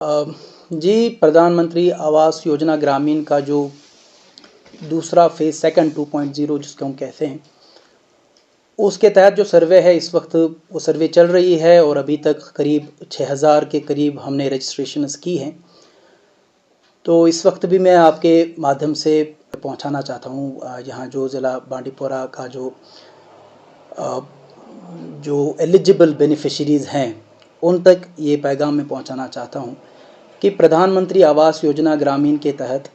अ, जी, प्रधानमंत्री आवास योजना ग्रामीण का जो दूसरा फेज़ सेकंड 2.0 जिसको हम कहते हैं, उसके तहत जो सर्वे है इस वक्त वो सर्वे चल रही है और अभी तक करीब 6000 के करीब हमने रजिस्ट्रेशंस की हैं। तो इस वक्त भी मैं आपके माध्यम से पहुंचाना चाहता हूं यहाँ जो ज़िला बांडीपोरा का जो एलिजिबल बेनिफिशरीज़ हैं उन तक ये पैगाम मैं पहुंचाना चाहता हूं कि प्रधानमंत्री आवास योजना ग्रामीण के तहत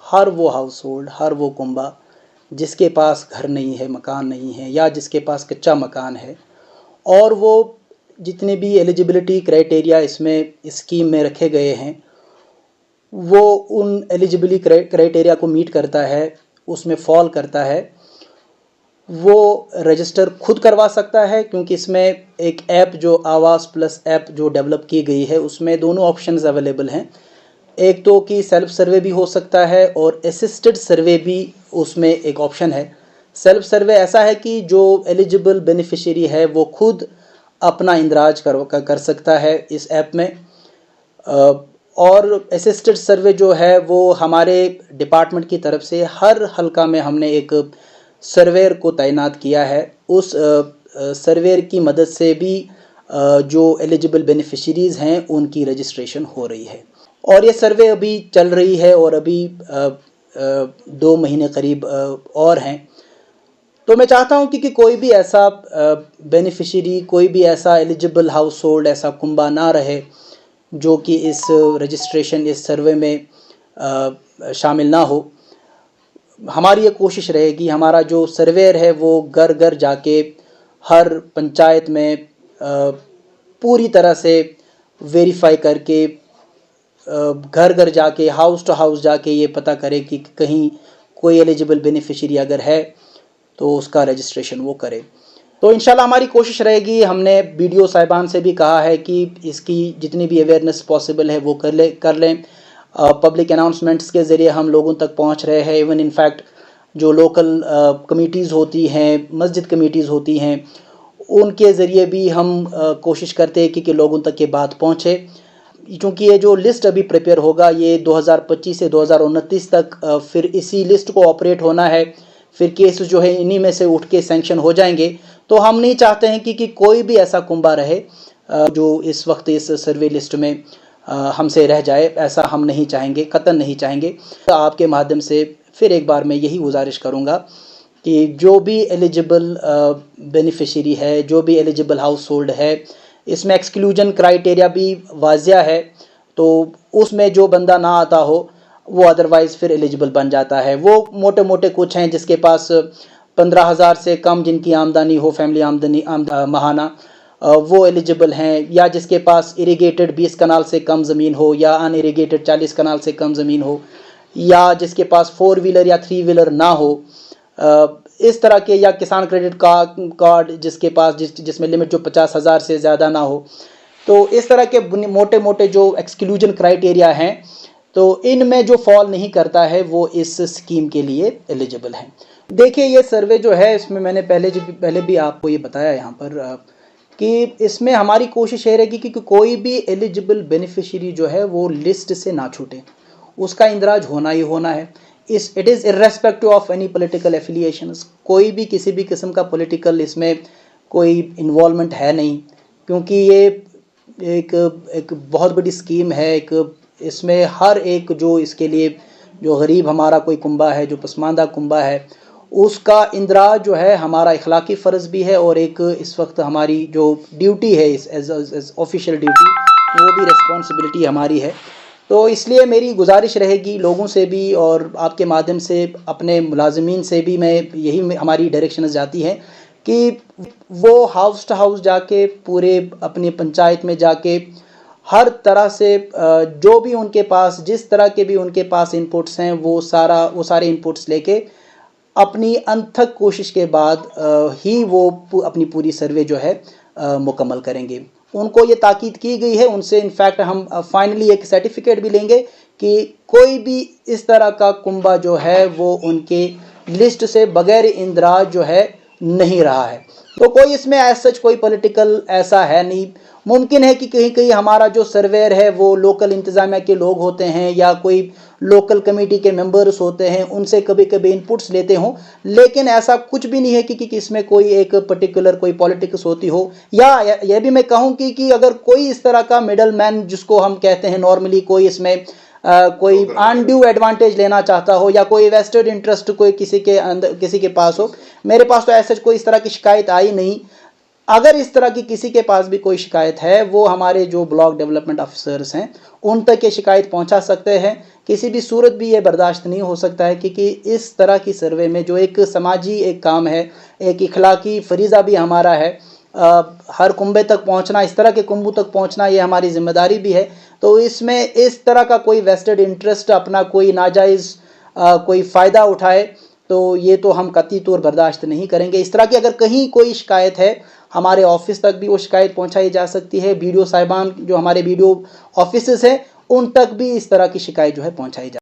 हर वो हाउस होल्ड, हर वो कुंबा जिसके पास घर नहीं है, मकान नहीं है या जिसके पास कच्चा मकान है और वो जितने भी एलिजिबिलिटी क्राइटेरिया इसमें स्कीम में रखे गए हैं वो उन एलिजिबिलिटी क्राइटेरिया को मीट करता है, उसमें फॉल करता है, वो रजिस्टर खुद करवा सकता है। क्योंकि इसमें एक ऐप जो आवास प्लस ऐप जो डेवलप की गई है उसमें दोनों ऑप्शंस अवेलेबल हैं। एक तो कि सेल्फ सर्वे भी हो सकता है और असिस्टेड सर्वे भी उसमें एक ऑप्शन है। सेल्फ सर्वे ऐसा है कि जो एलिजिबल बेनिफिशियरी है वो खुद अपना इंदराज कर सकता है इस ऐप में। और असिस्टेड सर्वे जो है वो हमारे डिपार्टमेंट की तरफ से हर हलका में हमने एक सर्वेयर को तैनात किया है। उस सर्वेयर की मदद से भी जो एलिजिबल बेनिफिशरीज़ हैं उनकी रजिस्ट्रेशन हो रही है और ये सर्वे अभी चल रही है और अभी 2 महीने करीब और हैं। तो मैं चाहता हूं कि कोई भी ऐसा बेनिफिशरी, कोई भी ऐसा एलिजिबल हाउस होल्ड, ऐसा कुंबा ना रहे जो कि इस रजिस्ट्रेशन, इस सर्वे में शामिल ना हो। हमारी ये कोशिश रहेगी, हमारा जो सर्वेयर है वो घर घर जाके हर पंचायत में पूरी तरह से वेरीफाई करके घर घर जाके, हाउस टू हाउस जाके ये पता करे कि कहीं कोई एलिजिबल बेनिफिशियरी अगर है तो उसका रजिस्ट्रेशन वो करे। तो इंशाल्लाह हमारी कोशिश रहेगी। हमने बीडीओ साहिबान से भी कहा है कि इसकी जितनी भी अवेयरनेस पॉसिबल है वो कर लें। पब्लिक अनाउंसमेंट्स के ज़रिए हम लोगों तक पहुंच रहे हैं। इवन इनफैक्ट जो लोकल कमिटीज़ होती हैं, मस्जिद कमिटीज़ होती हैं, उनके ज़रिए भी हम कोशिश करते हैं कि लोगों तक ये बात पहुँचे। क्योंकि ये जो लिस्ट अभी प्रिपेयर होगा ये 2025 से 2029 तक फिर इसी लिस्ट को ऑपरेट होना है। फिर केस जो है इन्हीं में से उठ के सैंक्शन हो जाएंगे। तो हम नहीं चाहते हैं कि कोई भी ऐसा कुंबा रहे जो इस वक्त इस सर्वे लिस्ट में हमसे रह जाए। ऐसा हम नहीं चाहेंगे, कतई नहीं चाहेंगे। तो आपके माध्यम से फिर एक बार मैं यही गुजारिश करूँगा कि जो भी एलिजिबल बेनिफिशियरी है, जो भी एलिजिबल हाउस होल्ड है, इसमें एक्सक्लूजन क्राइटेरिया भी वाजिया है। तो उसमें जो बंदा ना आता हो वो अदरवाइज़ फिर एलिजिबल बन जाता है। वो मोटे मोटे कुछ हैं जिसके पास 15,000 से कम जिनकी आमदनी हो, फैमिली आमदनी महाना, वो एलिजिबल हैं। या जिसके पास इरिगेटेड 20 कनाल से कम ज़मीन हो या अनइरिगेटेड 40 कनाल से कम ज़मीन हो, या जिसके पास 4 व्हीलर या 3 व्हीलर ना हो, इस तरह के, या किसान क्रेडिट कार्ड जिसके पास जिसमें लिमिट जो 50,000 से ज़्यादा ना हो। तो इस तरह के मोटे मोटे जो एक्सक्लूजन क्राइटेरिया हैं तो इनमें जो फॉल नहीं करता है वो इस स्कीम के लिए एलिजिबल है। देखिए ये सर्वे जो है इसमें मैंने पहले भी आपको ये बताया यहाँ पर कि इसमें हमारी कोशिश ये रहेगी कि कोई भी एलिजिबल बेनिफिशियरी जो है वो लिस्ट से ना छूटे, उसका इंदराज होना ही होना है। It is irrespective of any political affiliations. कोई भी किसी भी किस्म का पॉलिटिकल इसमें कोई इन्वॉल्वमेंट है नहीं, क्योंकि ये एक बहुत बड़ी स्कीम है। इसमें हर एक जो इसके लिए जो गरीब हमारा कोई कुंबा है, जो पसमानदा कुंबा है, उसका इंदराज जो है हमारा इखलाकी फ़र्ज़ भी है और एक इस वक्त हमारी जो ड्यूटी है एज ऑफिशियल ड्यूटी, वो भी रिस्पॉन्सिबिलिटी हमारी है। तो इसलिए मेरी गुजारिश रहेगी लोगों से भी और आपके माध्यम से अपने मुलाजमीन से भी, मैं यही हमारी डायरेक्शन जाती है कि वो हाउस टू हाउस जाके, पूरे अपनी पंचायत में जाके हर तरह से जो भी उनके पास, जिस तरह के भी उनके पास इनपुट्स हैं, वो सारे इनपुट्स लेके अपनी अनथक कोशिश के बाद ही वो अपनी पूरी सर्वे जो है मुकम्मल करेंगे। उनको ये ताकीद की गई है उनसे। इनफैक्ट हम फाइनली एक सर्टिफिकेट भी लेंगे कि कोई भी इस तरह का कुंबा जो है वो उनके लिस्ट से बगैर इंदराज जो है नहीं रहा है। तो कोई इसमें एज सच कोई पॉलिटिकल ऐसा है नहीं। मुमकिन है कि कहीं कहीं हमारा जो सर्वेयर है वो लोकल इंतज़ामिया के लोग होते हैं या कोई लोकल कमेटी के मेंबर्स होते हैं, उनसे कभी कभी इनपुट्स लेते हों, लेकिन ऐसा कुछ भी नहीं है कि इसमें कोई एक पर्टिकुलर कोई पॉलिटिक्स होती हो। या यह भी मैं कहूँ कि अगर कोई इस तरह का मिडल मैन, जिसको हम कहते हैं नॉर्मली, कोई इसमें कोई अनड्यू एडवांटेज लेना चाहता हो या कोई वेस्टेड इंटरेस्ट कोई किसी के अंदर किसी के पास हो, मेरे पास तो ऐसा कोई इस तरह की शिकायत आई नहीं। अगर इस तरह की किसी के पास भी कोई शिकायत है, वो हमारे जो ब्लॉक डेवलपमेंट ऑफिसर्स हैं उन तक ये शिकायत पहुंचा सकते हैं। किसी भी सूरत भी ये बर्दाश्त नहीं हो सकता है कि इस तरह की सर्वे में जो एक समाजी एक काम है, एक इखलाकी फरीज़ा भी हमारा है, हर कुंबे तक पहुंचना, इस तरह के कुंबों तक पहुंचना, ये हमारी जिम्मेदारी भी है। तो इसमें इस तरह का कोई वेस्टेड इंटरेस्ट, अपना कोई नाजायज़ कोई फ़ायदा उठाए, तो ये तो हम कतई तौर बर्दाश्त नहीं करेंगे। इस तरह की अगर कहीं कोई शिकायत है, हमारे ऑफिस तक भी वो शिकायत पहुंचाई जा सकती है। बीडीओ साहिबान जो हमारे बीडीओ ऑफिसेस हैं उन तक भी इस तरह की शिकायत जो है पहुंचाई जा